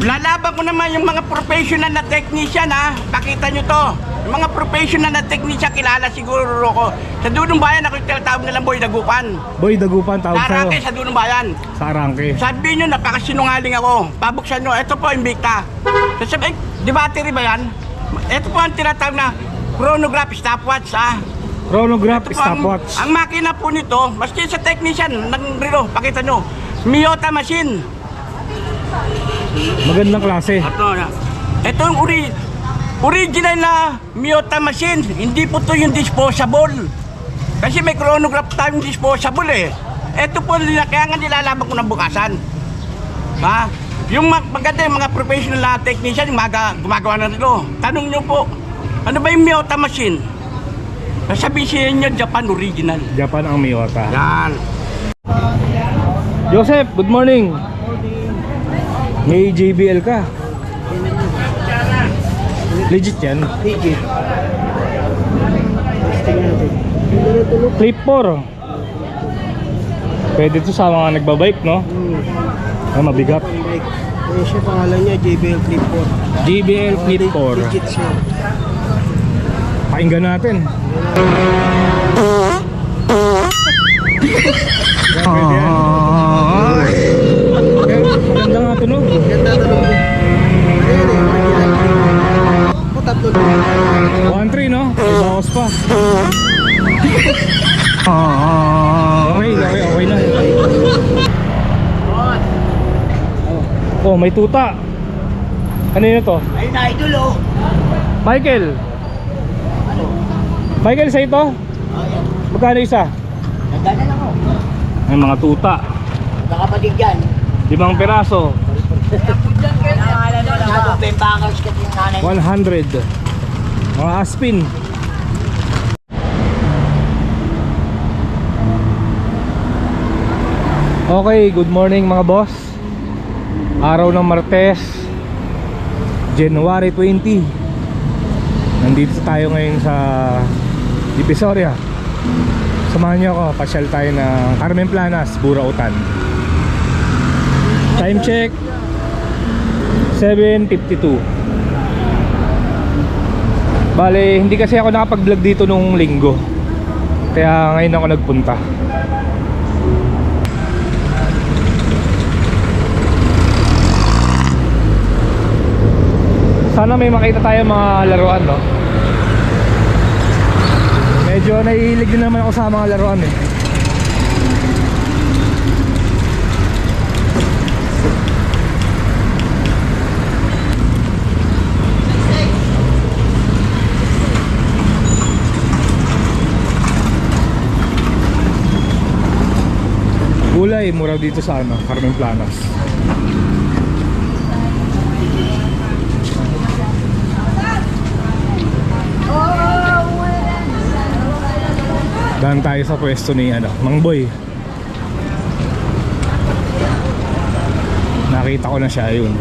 Lalaban ko naman yung mga professional na technician ha. Pakita nyo to. Yung mga professional na technician, kilala siguro ko. Sa Dunong Bayan, ako yung tinatawag nilang Boy Dagupan. Boy Dagupan, tawag Sa sa'yo. Arangke, sa Dunong Bayan. Sa Arangke. Sabi nyo, napakasinungaling ako. Pabuksan nyo, ito po, Invicta. Sabi, di battery ba yan? Ito po ang tinatawag na chronograph stopwatch ha. Chronograph, Ito po, stopwatch. ang makina po nito, maski sa technician, ng relo, pakita nyo. Miyota machine. Magandang klase. Ito yung original na Miyota machine. Hindi po to yung disposable. Kasi may chronograph time disposable eh. Ito po, kaya nga nilalaban ko ng bukasan. Ha? Yung maganda yung mga professional na technician, yung gumagawa na relo. Tanong nyo po, ano ba yung Miyota machine? Sabihin nyo, Japan original. Japan ang Miyota. Yan. Joseph, good morning. May JBL ka. Legit yan. Legit. Clip 4. Pwede to sa mga nagbabike, no? Mabigat. Eh, siya pangalan niya, JBL Clip 4. JBL Clip 4. Legit siya. Pakinggan natin. Pwede yan. Maganda nga ito, no? Ganda tanong mo. Ayun eh, original Clip 4. O, tatlo na. 1-3, no? May bawas pa. Okay na. Oh, may tuta. Ano yun ito? Ayun na, idol oh. Michael. Michael, sa ito? Magkano isa? Nagana lang oh. May mga tuta. Nakapatid yan. 5 piraso. Nadong bembangers kasi yung nanay. 100. Mga aspin. Okay, good morning mga boss. Araw ng Martes, January 20. Nandito tayo ngayon sa Divisoria. Samahan niyo ako, pasyal tayo ng Carmen Planas, Burautan. Time check 7:52. Bale, hindi kasi ako nakapag-vlog dito nung linggo. Kaya ngayon ako nagpunta. Sana may makita tayo mga laruan, no? Medyo nahihilig din naman ako sa mga laruan eh. Gulay, mura dito sa Carmen Planas. Daan tayo sa pwesto ni Mang Boy. Nakita ko na siya, yun.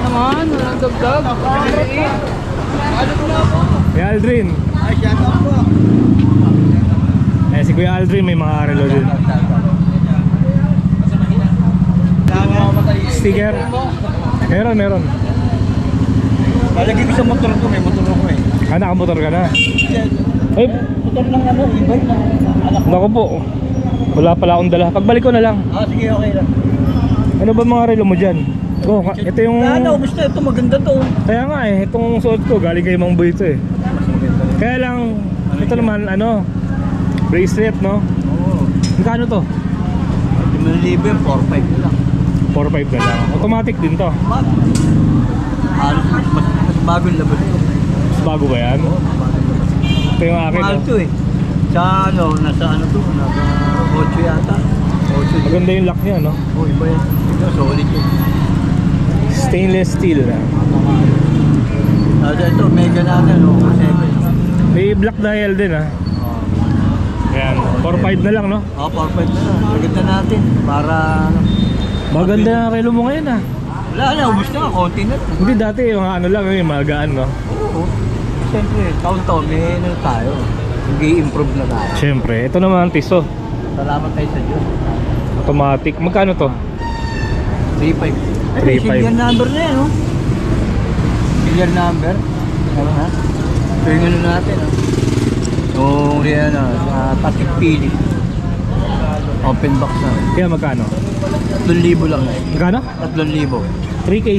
Naman, walang dagdag. Kuya Aldrin. Ay, shout out po. Si Kuya Aldrin may mga relo din. Sticker. Meron. Palagi ko sa motor ko, may motor ko eh. Nakamotor ka na. Ay, Motor lang ano, e-bike lang. naku po. Wala pala akong dala. Pagbalik ko na lang. Ah, sige, okay lang. Ano ba mga relo mo dyan? Oh, ito yung... Ano, gusto ito, maganda to. Kaya nga eh, itong suot ko galing kay Mang Boy ito eh. Kaya lang, ito naman bracelet, no? Oo. Magkano to? Hindi mo libre, 4-5 lang. 4.5 na lang. Automatic din to. Halos mas bagong labas ko. Mas bago ba yan? Ito yung akin, Mahal no? to eh. Sa nasa to, nasa 8 yata. 8 Maganda yung lock niya, no? Oh, iba yan. Ito, solid yun. Stainless steel na. Ito, mega natin, no? May black dial din, ha? Ayan, 4.5 na lang, no? Oh, 4-5 na lang. Maganda natin. Para, Maganda ang relo mo ngayon, ha? wala na, ubus na, konti na. Hindi dati, yung ano lang, yung magaan, no? Oo. Siyempre, taon-taon, may ano tayo. Nag-i-improve na tayo. Siyempre, ito naman, Tiso. Salamat tayo sa Diyos. Automatic. Magkano to? 3.5. 3.5. Serial number na yan, oh. Serial number. Ano ha? Ito yung ano natin, oh. Yung riyan na, Patik Pili. Open box na. Kaya magkano? 3,000 lang eh. Magkano? 3,000. 3K.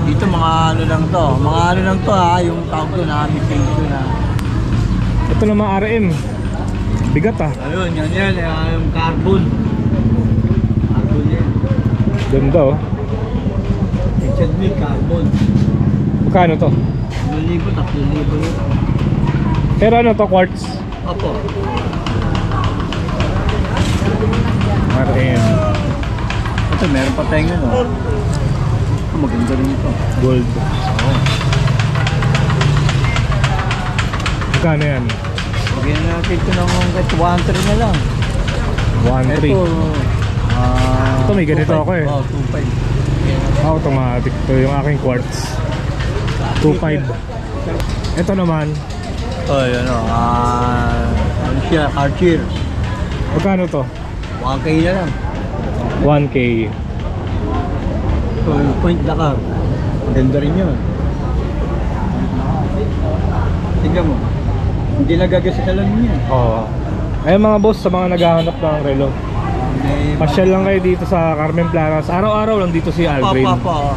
Dito mga ano lang to. Mga ano lang to ha. Yung tawag to na imitation na. Ito naman RM. Bigat ah. Ayun, yan. Yung carbon. Carbon yan. Ganda oh. Richard Mille carbon. Magkano to? 3,000, 3,000 yun. Pero ano to, quartz? Opo. RM. Ito, meron pa tayong ano. Ito, maganda rin ito. Gold. Magkano yan? Bigyan na natin ito ng 1.3 na lang. 1.3. Ito, may ganito 2.5. ako eh. Oh, 2.5. Automatic to yung aking quartz. 2.5. Ito naman, Oh, yun o. Ano siya? Archer. magkano to? 1K na lang. 1K. So, yung point lakar. Maganda rin yun. Tingnan mo. Hindi nagagasalan niya. Oo. Ayun mga boss, sa mga naghahanap ng relo, pasyal lang kayo dito sa Carmen Planas. Araw-araw lang dito si Aldrin. Papa.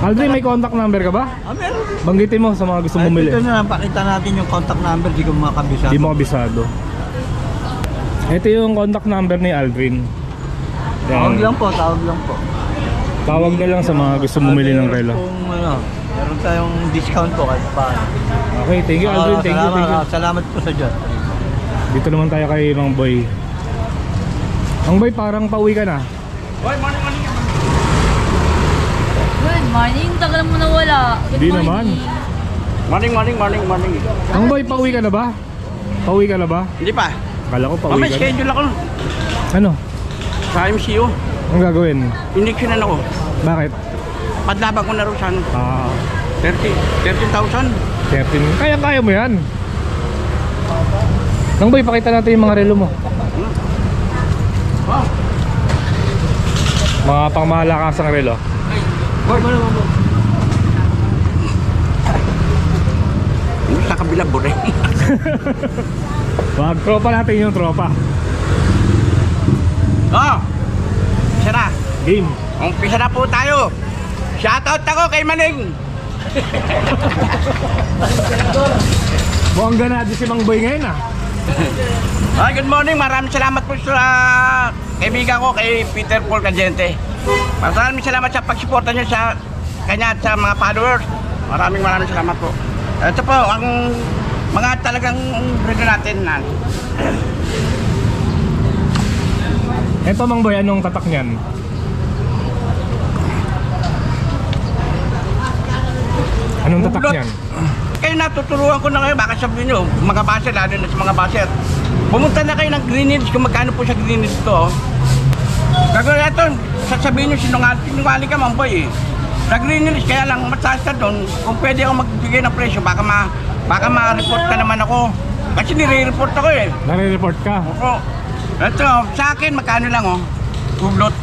Aldrin, may contact number ka ba? Meron. Banggitin mo sa mga gusto bumili. Ito na lang, pakita natin yung contact number. Di ko makabisa. Hindi mo kabisado. Ito yung contact number ni Aldrin. Tawag Yan. lang po, tawag lang po. Tawag na lang sa mga gusto bumili ng relo. Kung ano, meron tayong discount po kahit paano. Okay, thank you Aldrin. Thank you, thank you. Salamat po sa Diyos. Dito naman tayo kay Mang Boy. Mang Boy, parang pauwi ka na. Hoy, morning. Good morning. Tagal mo na wala. Good Di morning. naman. Morning. Mang Boy, pauwi ka na ba? Pauwi ka na ba? Hindi pa. Kala ko pauwi May ka na. schedule ako Ano? sa MCU. Ang gagawin? Injection ako. Bakit? Padlaban ko na rin sa ano. 13,000. 13. Kaya mo yan. Mang Boy, pakita natin yung mga relo mo. Oh. Mga pangmalakasang relo. Boy. Sa kabila, bure. Wag, tropa natin yung tropa. Oh. Isa na. Game. Umpisa na po tayo. Shoutout ako kay Maning. Mukhang ganado si Mang Boy ngayon ah. Good morning. Maraming salamat po sa kaibigan ko kay Peter Paul Cagente. Maraming salamat sa pagsuporta niyo sa kanya at sa mga followers. Maraming salamat po. Ito po ang mga talagang relo natin na. Eto Mang Boy, anong tatak niyan? Anong tatak Bublot. niyan? Kayo natuturuan ko na kayo, baka sabihin nyo, mga baser, lalo na sa mga baser. Pumunta na kayo ng Green Hills kung magkano po sa Green Hills to. Gagawin ito, sasabihin nyo sinungaling ka Mang Boy eh. Sa Green Hills, kaya lang mataas na doon, kung pwede ako magbigay ng presyo, baka ma-report ka naman ako. Kasi nire-report ako eh. Nare-report ka? Opo. Ito, sa akin, magkano lang oh. Bublot,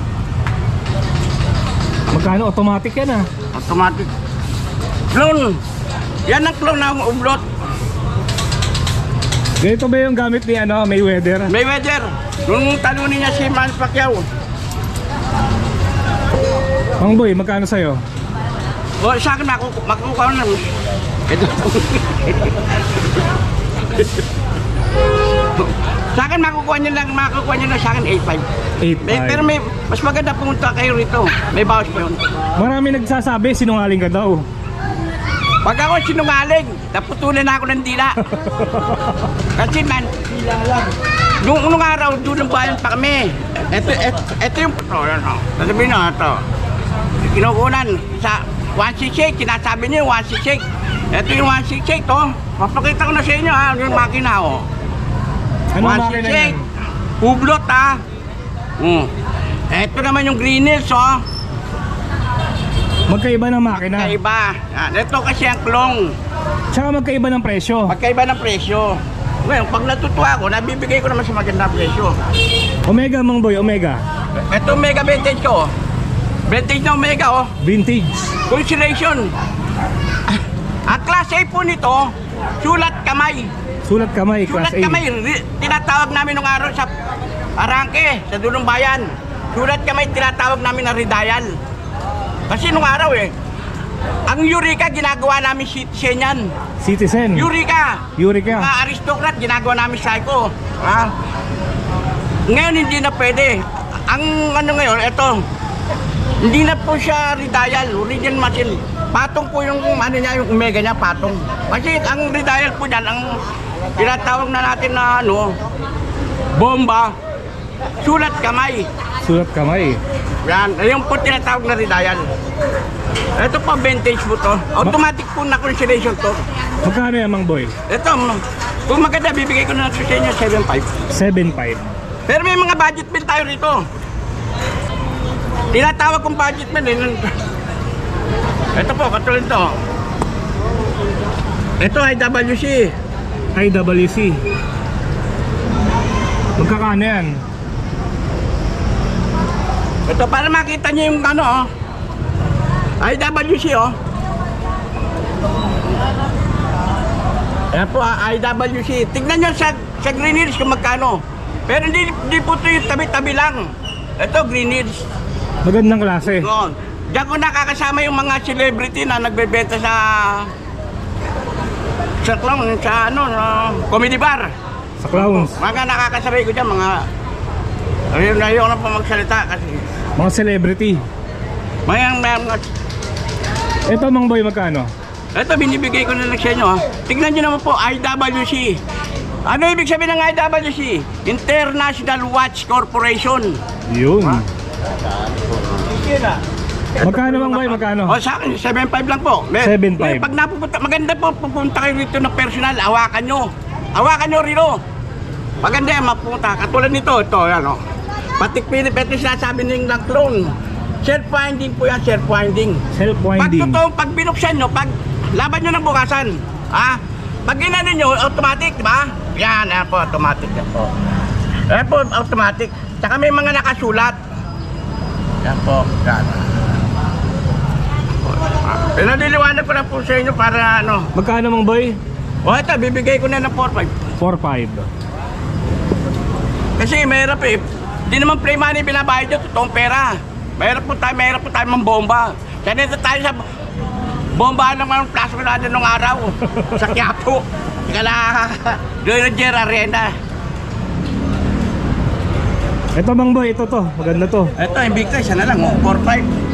Magkano? Automatic yan ah. automatic. Clone. Yan ang clone na ublot. Ganito ba yung gamit ni Mayweather? Mayweather. Nung talunin niya si Manny Pacquiao. Mang Boy, magkano sa'yo? O sa akin makukuha na. Ito. Sa akin makukuha niyo na sa akin 8.5. 8.5. Pero may mas maganda pumunta kayo rito. May bawas pa yun. Marami nagsasabi, sinungaling ka daw. Pag ako sinungaling, naputulan na ako ng dila. Kasi man, nung unang araw, doon ang bayan pa kami. Ito yung yan o. Sasabihin na ito. Kinukunan sa 168, kinasabi niyo yung 168. Ito yung 168 to. Papakita ko na sa inyo ha, yung makina o. Ano makina yan? Hublot ha. Ito naman yung Green Hills oh. Magkaiba ng makina. Magkaiba. Yan. Ito kasi ang klong. Tsaka magkaiba ng presyo. Magkaiba ng presyo. Ngayon, pag natutuwa ko, nabibigay ko naman sa magandang presyo. Omega, Mang Boy, Omega. Ito mega vintage ko. Vintage na Omega, oh. Vintage. Constellation. Ang class A po nito, sulat kamay. Sulat kamay, class Sulat A. kamay, tinatawag namin nung araw sa Arangke, sa Dulong Bayan. Sulat kamay, tinatawag namin na Ridayal. Kasi nung araw ang Eureka ginagawa namin citizen yan. Citizen. Eureka! Eureka. Mga aristocrat, ginagawa namin psycho. Ha? Ngayon hindi na pwede. Ang ano ngayon, eto, hindi na po siya Ridayal, original machine. Patong po yung ano niya, yung Omega niya, patong. Kasi ang Ridayal po dyan, ang tinatawag na natin na ano, bomba, sulat kamay. Sulat kamay. Yan, yung po tinatawag na Ridayal. Ito po, vintage po to. Automatic po na constellation to. Magkano yan, Mang Boy? Ito, kung maganda, bibigay ko na sa inyo 7.5. 7.5. Pero may mga budget bill tayo rito. Tinatawag kong budget bill. Ito po, katulad ito. Ito ay WC. IWC. Magkakano yan? Ito, para makita niyo yung ano, oh. IWC, oh. Ayan po, IWC. Tignan nyo sa Green Hills kung magkano. Pero hindi po ito yung tabi-tabi lang. Ito, Green Hills. Magandang klase. Doon. Diyan ko nakakasama yung mga celebrity na nagbebenta sa clown, sa ano, comedy bar. Sa clowns. Mga nakakasabay ko dyan, mga ayun na po magsalita kasi Mga celebrity. mga Ito, Mang Boy, magkano? ito binibigay ko na lang sa inyo, ha. Tignan nyo naman po, IWC. Ano ibig sabihin ng IWC? International Watch Corporation. Yun. Magkano, Mang Boy, magkano? O sa akin, 7.5 lang po. 7.5. Pag napupunta, maganda po, pupunta kayo rito na personal, hawakan nyo. Hawakan nyo rito. Maganda yan, mapunta. Katulad nito, ito, yan, o. Patik Pilip, ito sinasabi ng clone. Self-winding po yan, self-winding. Pag Self-winding. totoo, pag binuksan nyo, pag laban nyo ng bukasan, ha? Pag ginano nyo, automatic, di ba? Yan po, automatic yan po. Yan po, automatic. Tsaka may mga nakasulat. Yan po, yan. Pinadiliwanag ko na po sa inyo para ano. Magkano, Mang Boy? O ito, bibigay ko na ng 4.5. 4.5. Kasi mahirap eh. Hindi naman play money binabayad nyo, totoong pera. Mahirap po tayo mambomba. Kaya nito tayo sa bomba naman ang plasma natin nung araw. Sa Quiapo. Kala Doyroger Arena. Ito, Mang Boy, ito to. Maganda to. Ito, Invicta, isa na lang, 4.5.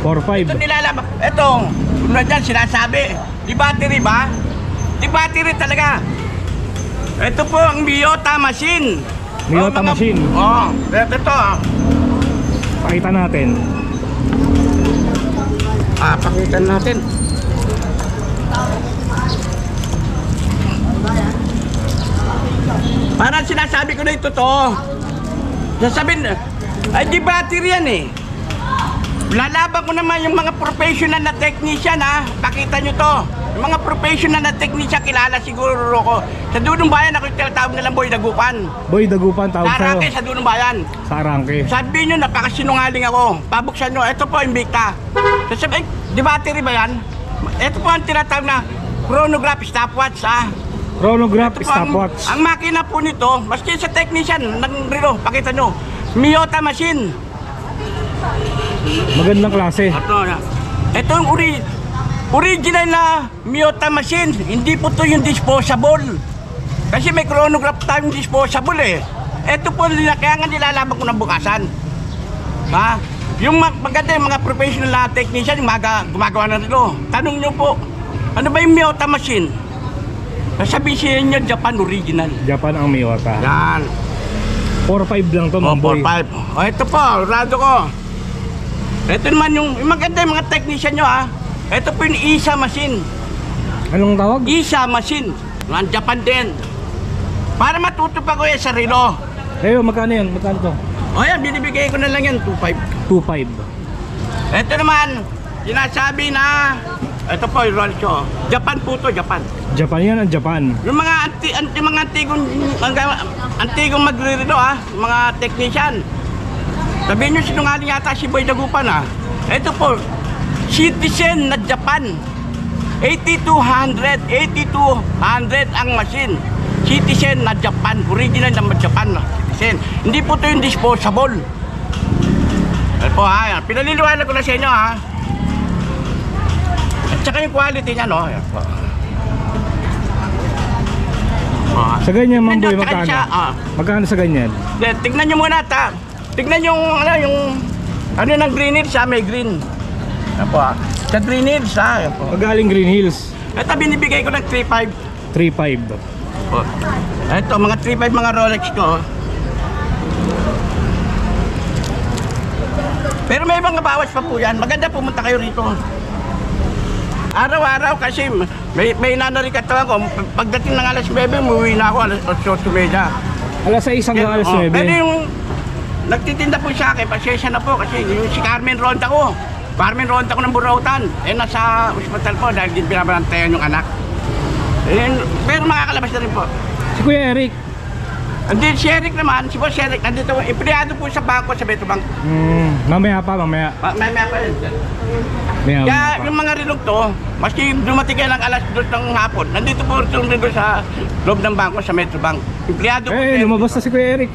4.5. Ito nilalabas. Ito, kung na dyan sinasabi, di battery ba? Di battery talaga. Ito po ang Miyota machine. Miyota machine. Oo, ito. Pakita natin. Pakita natin. Parang sinasabi ko na ito to. Sasabihin, ay di battery yan eh. Lalaban ko naman yung mga professional na technician, ha. Pakita nyo to. Yung mga professional na technician, kilala siguro ko. Sa Dulong Bayan, ako yung tinatawag nilang Boy Dagupan. Boy, Dagupan, tawag Sa sa'yo. Arangke, sa Dulong Bayan. Sa Arangke. Sabi nyo, napakasinungaling ako. Pabuksan nyo, ito po, Invicta. Sasabi, di battery ba yan? Ito po ang tinatawag na chronograph stopwatch, ha. Chronograph, Ito po, stopwatch. ang makina po nito, maski sa technician, rito, pakita nyo, Miyota machine. Magandang klase. Ito yung original na Miyota machine. Hindi po to yung disposable. Kasi may chronograph tayong disposable eh. Ito po, kaya nga nilalaban ko ng bukasan. Ha? Yung maganda yung mga professional na technician, yung gumagawa na rito. Tanong nyo po, ano ba yung Miyota machine? Sabihin nyo, Japan original. Japan ang Miyota. Yan. 4.5 lang to, Mang Boy. 4.5. O, ito po, rado ko. Ito naman yung maganda yung mga technician nyo, ha. Ito po yung ISA machine. Anong tawag? ISA machine. Ang Japan din. Para matuto pa ko yan sa relo. Eyo, magkano yan? Magkano to? O yan, binibigay ko na lang yan, 2.5. 2.5. Ito naman, sinasabi na, ito po yung Rolcho. Japan po to, Japan. Japan yan, ang Japan. Yung mga antigong magre-relo, ha, mga technician. Sabihin nyo, sinungaling yata si Boy Dagupan, ha. Ito po, Citizen na Japan. 8200 ang machine. Citizen na Japan, original na Japan. Citizen. Hindi po ito yung disposable. Ano po ha, pinaliliwanag ko na sa inyo ha. At saka yung quality niya, no? Ayan po. Sa ganyan, Mang Boy, Tignan nyo, tsaka magkano? siya, Magkano sa ganyan? Tignan nyo muna, tignan yung, ano ng green hills ha, may green. Ayan po ha. Sa green hills ha. Ayan po. Magaling Green Hills. Ito, binibigay ko ng 3.5. 3.5. Oh. Ito, mga 3.5 mga Rolex ko. Pero may mga bawas pa po yan. Maganda pumunta kayo rito. Araw-araw kasi may nanarikatawan ko. Pagdating ng alas 9, umuwi na ako alas 8:30. Alas 6 hanggang alas 9. Pero yung nagtitinda po sa akin, pasensya na po kasi yung si Carmen Ronda ko. Carmen Ronda ko ng Burautan. Nasa ospital po dahil din binabantayan yung anak. Pero makakalabas na rin po. Si Kuya Eric. Hindi, si Eric naman, si Boss Eric, nandito, empleyado po sa bangko sa Metrobank. Mamaya pa, mamaya. May pa rin. Maya Kaya pa. yung mga rilog to, maski dumating kayo ng alas 2 ng hapon, nandito po rin sa loob ng bangko sa Metrobank. Empleyado po. Eh, lumabas na si Kuya Eric.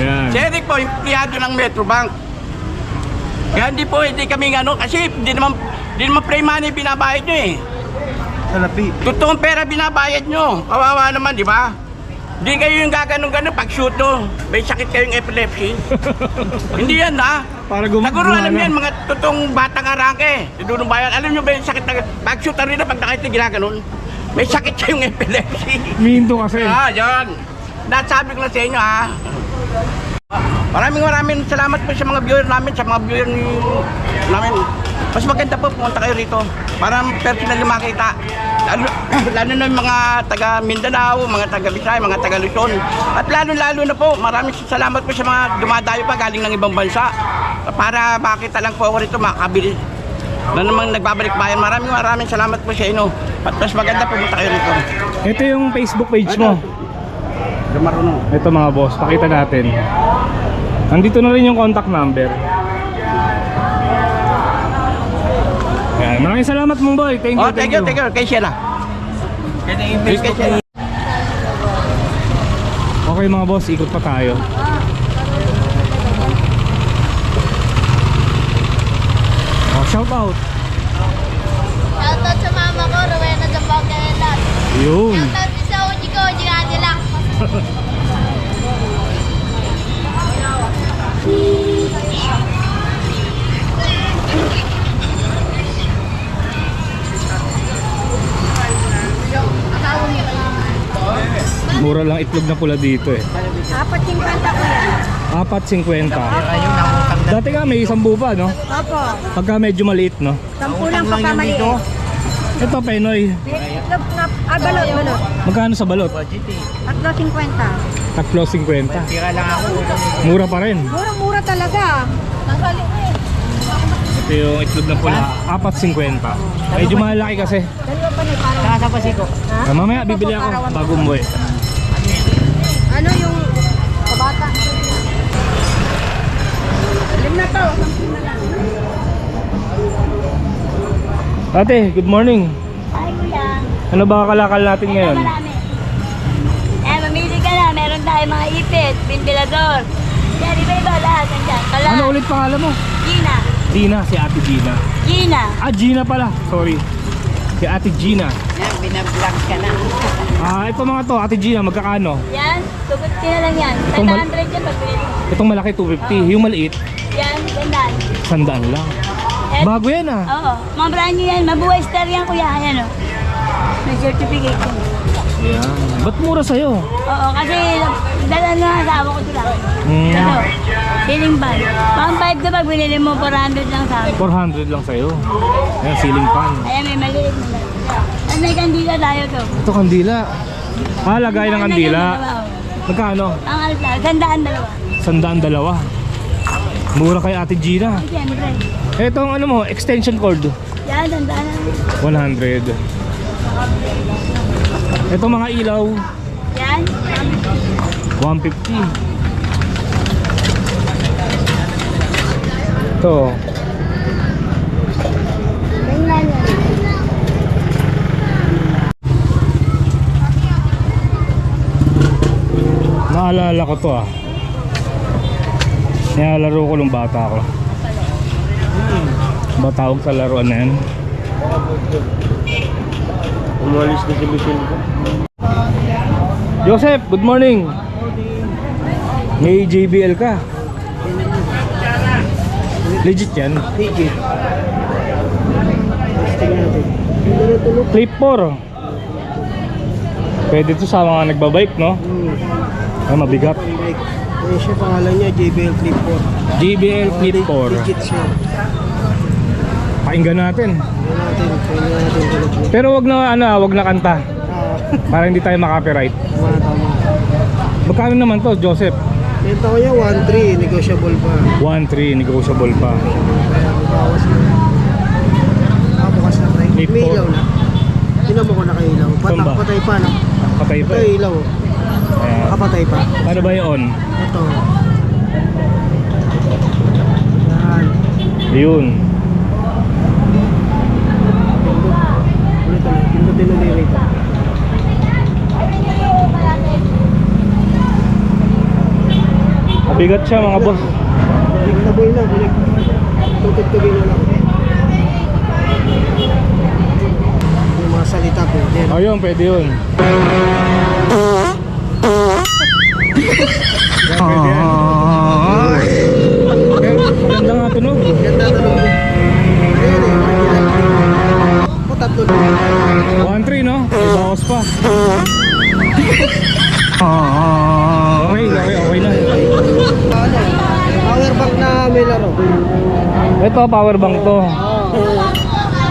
Ayan. Si Eric po, empleyado ng Metrobank. Kaya hindi po, hindi kami kasi hindi naman free money binabayad nyo eh. Salapi. Totoong pera binabayad nyo. Kawawa naman, di ba? Hindi kayo yung gaganong-ganon pag shoot nyo. May sakit kayong epilepsy. Hindi yan ha. Para Siguro alam yan, mga totoong batang arangke. Dudong bayan, alam nyo ba yung sakit na pag shoot na rin na pag nakita ginaganon? May sakit kayong epilepsy. Minto kasi. Yan. Nasabi ko na sa inyo ha. Maraming salamat po sa mga viewer namin, sa mga viewer namin. Mas maganda po pumunta kayo rito para personal yung makita. Lalo na yung mga taga Mindanao, mga taga Visay, mga taga Luzon. At lalo na po, maraming salamat po sa mga dumadayo pa galing ng ibang bansa. Para makita lang po ako rito, makakabili. Na namang nagbabalik bayan. Maraming salamat po sa inyo. At mas maganda pumunta kayo rito. Ito yung Facebook page mo. Marunong. Ito mga boss, pakita natin. Nandito na rin yung contact number. Ayan, maraming salamat Mang Boy. Thank you, Thank you. Kay Sheila. Kay Sheila. Okay mga boss, ikot pa tayo. Shout out. Shoutout sa mama ko, Rowena Zapagela. Yun. Shoutout din sa uji ko, uji nga lang. Mura lang itlog na pula dito eh. 4.50 ko yan. 4.50. Dati nga may 10 pa, no? Opo. Pagka medyo maliit, no? 10 lang pagkamaliit. Ito, Penoy. Balot. Magkano sa balot? 3.50. 3.50. Mura pa rin. Mura talaga. Nasali eh. Ito yung itlog na pula. 4.50. Medyo malaki kasi. Dalawa pa na parang. Nasa pasiko. Ha? Mamaya bibili ako bago umuwi. Ano yung kabata? Lim na to. Ate, good morning. Ay, kuya. Ano ba kalakal natin ngayon? Marami. Mamili ka na. Meron tayo mga ipit, ventilador. Yan, iba-iba lahat. Nandiyan. Kala. Ano ulit pangalan mo? Gina. Gina, si Ate Gina. Gina. Gina pala. Sorry. Si Ate Gina. Yan, binablog ka na. Ito mga to, Ate Gina, magkakano? Yan, 250 na lang yan. Itong 100 yan pagbili. Itong malaki 250, yung maliit Yan, gandaan. 100 lang. Eh, Bago yan ah. Oo, mga brand new yan. Mabuhay star yan, kuya. Ayan o. May certificate yan. Yan. Ba't mura sa'yo? Oo, kasi dala na asawa ko ito lang. Hmm, Ito, ceiling fan. Pang 5 na pag binili mo, 400 lang sa akin. 400 lang sa'yo. Ayan, ceiling fan. Ayan, may maliit na. At may kandila tayo to. Ito kandila. Lagay ng kandila. Magkano? Ang altar, gandaan dalawa. 100. Mura kay Ate Gina. Ay, siyempre. Itong ano mo, extension cord. Yan, gandaan na. 100. Ito mga ilaw, Yan, 150. Ito, Naalala ko to ah. Nilalaro ko nung bata ko. Ba tawag sa laruan na yan? Umalis na si Michelle ko. Joseph, good morning. May JBL ka. Legit yan. Digit. Clip 4. Pwede to sa mga nagbabike, no? Ay, mabigat. Ayun siya, pangalan niya, JBL Clip 4. JBL Clip 4. Digit siya. Pakinggan natin. Pwede natin tulog. Pero wag na wag na kanta. Para hindi tayo makapiright. Tama. Magkano naman to, Joseph? Ito ko niya, 1.3, negotiable pa. 1.3, negotiable pa. Bawas na. Bukas na tayo. Clip May 4. ilaw na. Tinan mo ko nakailaw. Saan ba? Patay pa, no? Patay pa. Ito ilaw. Ayan. Kapatay pa. Paano ba yun? Ito. Yan. Yun. Ulit ulit. Pindutin ulit rito. Mabigat siya mga boss. Taboy na. Tutugtugin na lang. Yung mga salita po. Oh, yun, pwede yun. Yan, pwede yan. Maganda nga tunog. Ganda na lang. Ayun eh. O tatlo na. 1.3, no? May bawas pa. Okay na. Power bank na may laro. Ito, power bank to.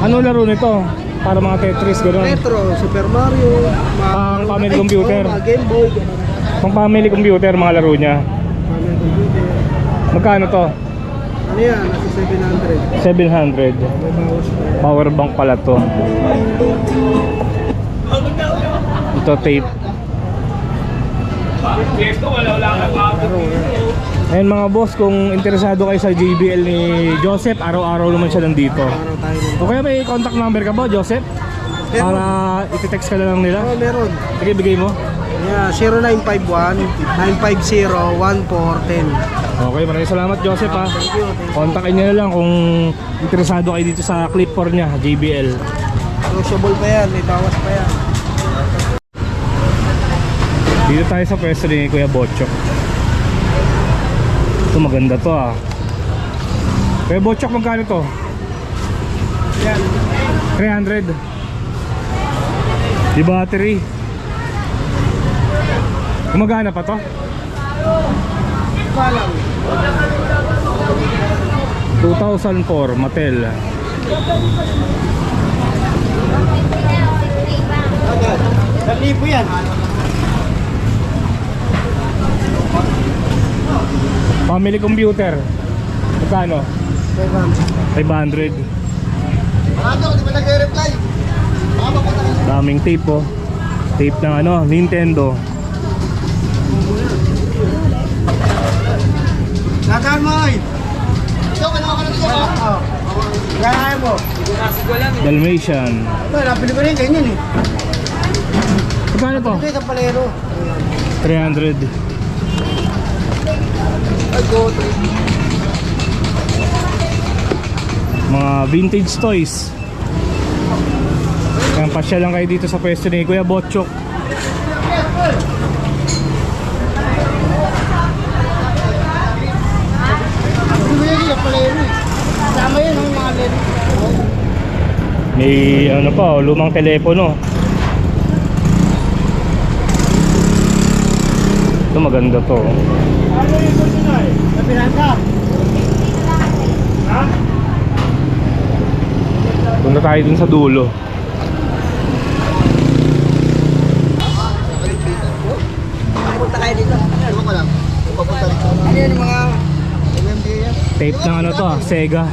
Ano laro nito? Para mga Tetris, gano'n. Retro, Super Mario. Pang family computer. Mga Game Boy. Pang family computer, mga laro niya. Family computer. Magkano to? Ano yan? Nasa 700. 700. May bawas pa. Power bank pala to. Ito tape. Laro yan. Ayun mga boss, kung interesado kayo sa JBL ni Joseph, araw-araw naman siya nandito. Araw tayo nun. O kaya may contact number ka ba, Joseph? Para iti-text ka na lang nila. Oo, meron. Sige, bigay mo. Yeah, 0951-950-1410. Okay, maraming salamat Joseph ha. Thank you. Kontakin niyo na lang kung interesado kayo dito sa Clip 4 niya, JBL. Negotiable pa yan. May bawas pa yan. Dito tayo sa pwesto ni Kuya Botchok. Ito maganda to ah. Kuya Botchok, magkano to? Yan. 300. Di battery. Gumagana pa to? Palang. 2004 Mattel. Agad. 1,000 yan. Family computer. Magkano? 500. Ano, di ba nag-reply? Daming tape oh. Tape ng ano, Nintendo. Lagaan mo ay. Ito, kailangan ka na dito. Kaya mo. Dalmatian. Napili ko rin ganyan eh. Magkano to? Ito sa palero. 300. Ay, go. Mga vintage toys. Kaya pasya lang kayo dito sa pwesto ni Kuya Botchok. Sama yun ang mga lero. May ano pa, oh, lumang telepono. Ito maganda to. Ano yung personal? Napiran ka? Ha? Punta tayo dun sa dulo. Punta kayo dito. Ano ko lang? Papunta dito. Ano yun yung mga MMD yan? Tape ng ano to, Sega.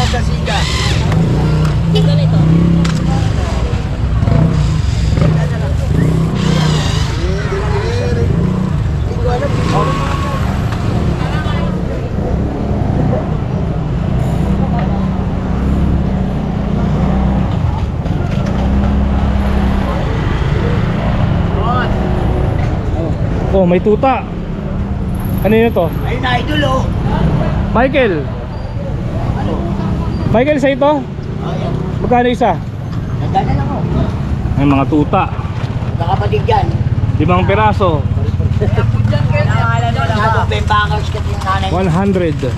Sa Siga. Ganito. Hindi ko alam. Oh, may tuta. Ano yun to? Ayun na, idol oh. Michael. Michael, sa ito? Ayan. Magkano isa? Nagdala lang oh. May mga tuta. Nakapatid yan. 5 piraso. Nagong bembangers kasi yung nanay. 100.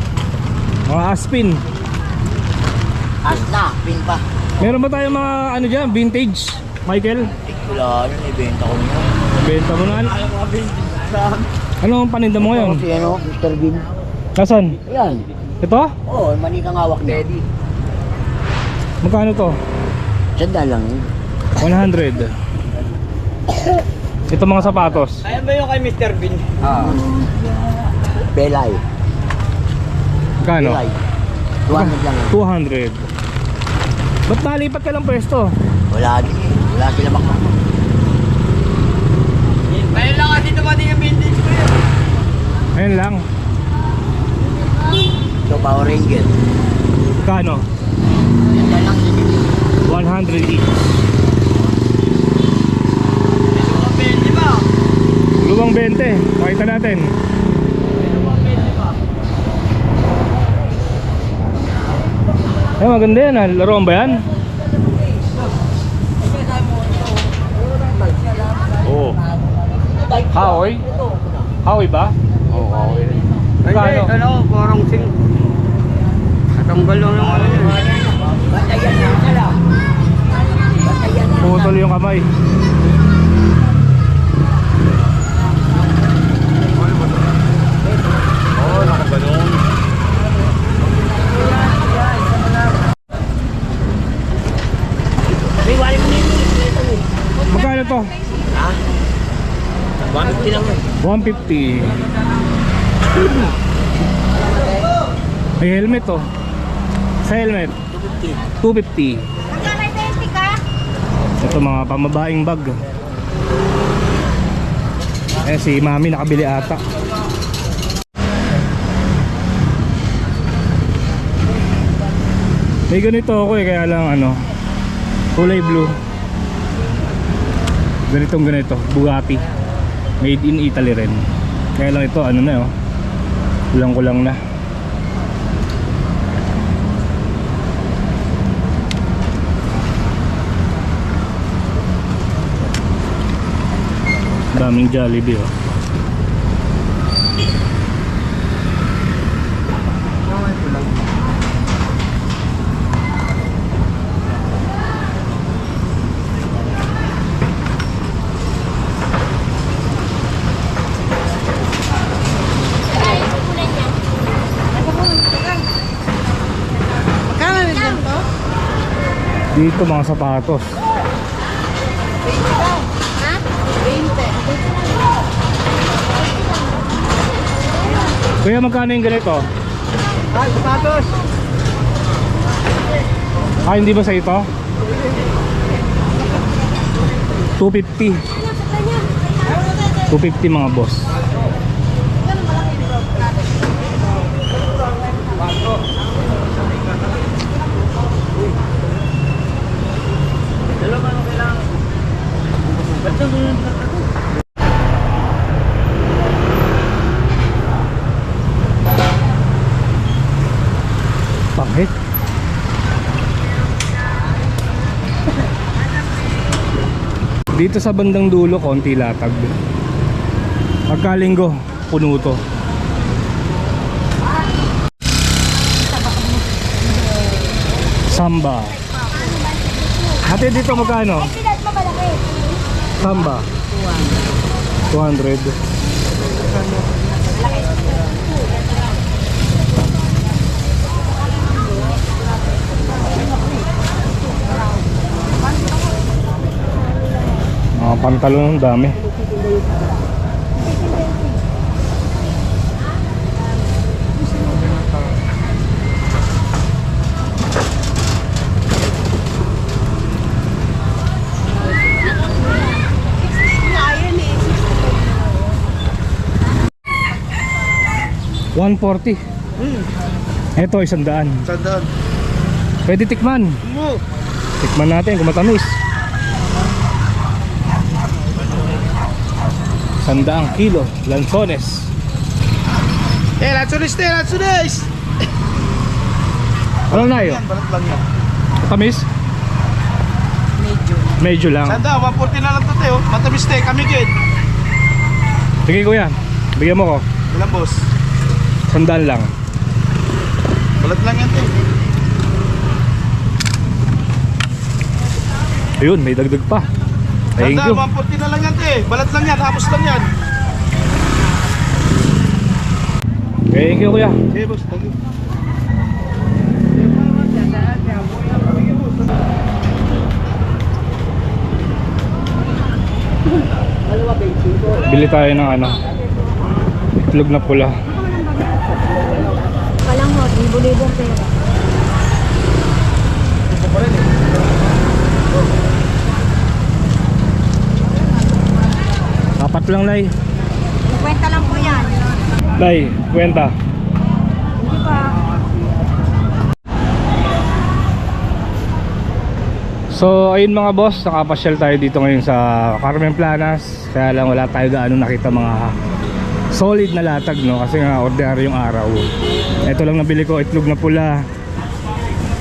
Mga aspin. As na, pin pa. Meron ba tayong mga ano dyan? Vintage? Michael? Wala, yun, ibenta ko niya. Benta mo na. Ano ang paninda mo ngayon? Si ano, Mr. Bean. Nasaan? Ayan. Ito? Oo, manikang hawak niya. Magkano to? Sanda lang yun. 100. Ito mga sapatos. Ayan ba yung kay Mr. Bean? Belay. Magkano? Belay. 200 lang yun. 200. Ba't nalipat ka lang pwesto? Wala din eh. Wala sila bakmak. Ngayon lang kasi dumating yung vintage ko yun. Ayun lang. So, Power Ranger. Magkano? Sanda lang yun. 100 each. Mga 20 ba? Luwang 20. Pakita natin. Ay, maganda yan ha. Laruan ba yan? Oo. Haoy? Haoy ba? Oo, haoy. Magkano? Ano, parang sing. Natanggal lang yung ano yun. Batayan lang sila. Batayan lang. Putol yung kamay. Oo, nakabalong. May wali mo na yun. Magkano to? Ha? 150 lang yun. 150. May helmet to. Sa helmet 250. Ito mga pamabaing bag. Eh si mami nakabili ata. May ganito ako eh, kaya lang ano, kulay blue. Ganito Bugatti. Made in Italy rin. Kaya lang ito ano na oh, kulang na. Daming Jollibee oh. Dito mga sapatos. Kuya, magkano yung ganito? Ay, sapatos! Ah, hindi ba sa ito? 250. 250 mga boss. Pangit. Dito sa bandang dulo konti latag. Pagkalinggo puno to. Samba. Ate, dito magkano? Samba 200. Mga pantalon ng dami. $140. Ito 100. Sandaan. Pwede tikman. Tikman natin kung matamis. 100 kilo, lansones. Lansunis! Ano na yun? Balat lang yan. Matamis? Medyo lang. Sanda, 140 na lang to tayo. Matamis tayo, kami gid. Sige kuya, bigyan mo ko. Ilan boss? 100 lang. Balat lang yan tayo. Ayun, may dagdag pa. Thank Sanda, you. 140 na lang yan tayo. Balat lang yan, hapos lang yan. Thank you kuya. Sige boss, thank you. Bili tayo ng ano, itlog na pula. Walang hot, libo-libong pera. Apat lang, Nay. Kwenta lang po yan. Nay, kwenta. Hindi pa. So ayun mga boss, nakapasyal tayo dito ngayon sa Carmen Planas. Kaya lang wala tayo gaano nakita mga solid na latag, no? Kasi nga ordinary yung araw. Ito lang nabili ko, itlog na pula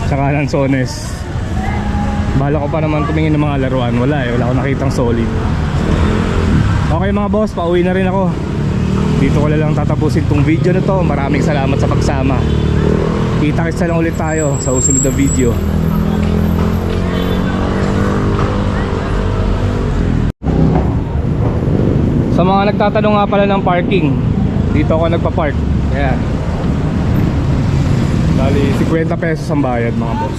tsaka lansones. Bala ko pa naman tumingin ng mga laruan. Wala akong nakitang solid. Okay mga boss, pauwi na rin ako. Dito ko lang tatapusin tong video na to. Maraming salamat sa pagsama. Kita-kits na lang ulit tayo sa usunod na video. Sa mga nagtatanong nga pala ng parking, dito ako nagpa-park. Ayan. Bali, 50 pesos ang bayad mga boss.